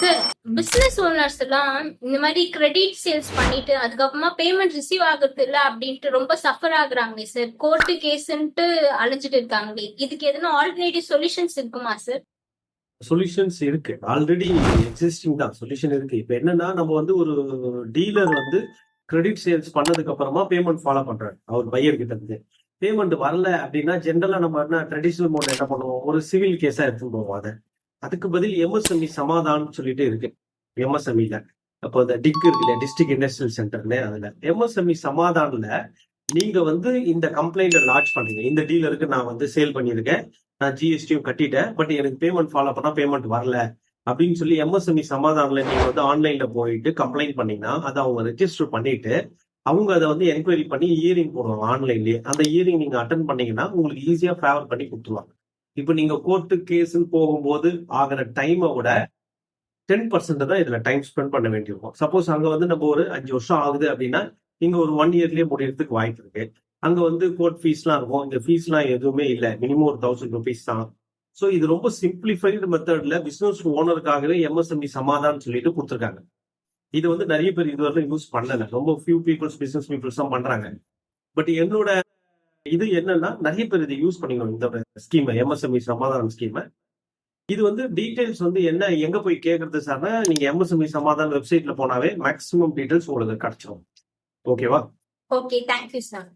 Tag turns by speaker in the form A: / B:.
A: Sir, business owners எல்லாம் இந்த மாதிரி கிரெடிட் சேல்ஸ் பண்ணிட்டு அதுக்கப்புறமா பேமெண்ட் ரிசீவ் ஆகுறது இல்ல அப்படின்ட்டு ரொம்ப சஃபர் ஆகுறாங்களே சார். கோர்ட்டு கேஸ்ன்ட்டு அலைஞ்சிட்டு இருக்காங்களே. இதுக்கு எதனா ஆல்டர்னேட்டிவ் சொல்யூஷன்ஸ் இருக்குமா சார்?
B: சொல்யூஷன்ஸ் இருக்கு. ஆல்ரெடி எக்ஸிஸ்டிங் தான் சொல்யூஷன் இருக்கு. இப்ப என்னன்னா நம்ம வந்து ஒரு டீலர் வந்து கிரெடிட் சேல்ஸ் பண்ணதுக்கு அப்புறமா பேமெண்ட் ஃபாலோ பண்றாரு அவர் பையர் கிட்ட இருந்து. பேமெண்ட் வரல அப்படின்னா ஜென்ரலா நம்ம என்ன ட்ரெடிஷனல் மோட்ல என்ன பண்ணுவோம், ஒரு சிவில் கேஸா எடுத்துட்டு போவோம். அதை அதுக்கு பதில் எம்எஸ்எம்இ சமாதான் சொல்லிட்டு இருக்கு. எம்எஸ்எம்இல அப்போ இந்த டிக் இருக்கு இல்லையா, டிஸ்ட்ரிக்ட் இண்டஸ்ட்ரியல் சென்டர்ல, அதுல எம்எஸ்எம்இ சமாதான்ல நீங்க வந்து இந்த கம்ப்ளைண்ட் லான்ச் பண்றீங்க. இந்த டீலருக்கு நான் வந்து சேல் பண்ணியிருக்கேன், நான் ஜிஎஸ்டியும் கட்டிட்டேன், பட் எனக்கு பேமெண்ட் ஃபாலோ பண்ணா பேமெண்ட் வரல அப்படின்னு சொல்லி எம்எஸ்எம்இ சமாதான்ல நீங்க வந்து ஆன்லைன்ல போயிட்டு கம்ப்ளைண்ட் பண்ணீங்கன்னா அதை அவங்க ரெஜிஸ்டர் பண்ணிட்டு அவங்க அதை வந்து என்கொயரி பண்ணி இயரிங் போடுவாங்க ஆன்லைன்லயே. அந்த இயரிங் நீங்க அட்டன் பண்ணீங்கன்னா உங்களுக்கு ஈஸியா ஃபேவர் பண்ணி கொடுத்துருவாங்க. இப்போ நீங்க கோர்ட்டு கேஸ்ன்னு போகும்போது ஆகிற டைமை விட 10% தான் இதுல டைம் ஸ்பெண்ட் பண்ண வேண்டியிருக்கும். சப்போஸ் அங்க வந்து நம்ம ஒரு 5 வருஷம் ஆகுது அப்படின்னா இங்க ஒரு 1 இயர்லயே முடியறதுக்கு வாய்ப்பு இருக்கு. அங்க வந்து கோர்ட் ஃபீஸ்லாம் இருக்கும், இங்க ஃபீஸ்லாம் எதுவுமே இல்லை, மினிமம் ஒரு 1000 ருபீஸ் தான். ஸோ இது ரொம்ப சிம்பிளிஃபைடு மெத்தட்ல பிசினஸ் ஓனருக்காகவே எம்எஸ்எம்இ சமாதான்னு சொல்லிட்டு கொடுத்துருக்காங்க. இது வந்து நிறைய பேர் இதுவரை யூஸ் பண்ணல, ரொம்ப ஃபியூ பீப்புள்ஸ் பிசினஸ் பீப்புள்ஸ் தான் பண்றாங்க. பட் என்னோட இது என்னன்னா நிறைய பேர் இதை யூஸ் பண்ணிக்கணும், இந்த ஸ்கீமை, எம்எஸ்எம்இ சமாதான ஸ்கீமை. இது வந்து டீடைல்ஸ் வந்து என்ன எங்க போய் கேட்கறது சார்னா, நீங்க எம்எஸ்எம்இ சமாதான வெப்சைட்ல போனாவே மேக்ஸிமம் டீடைல்ஸ் உங்களுக்கு கிடைச்சிடும். ஓகேவா?
A: Okay, thank you sir.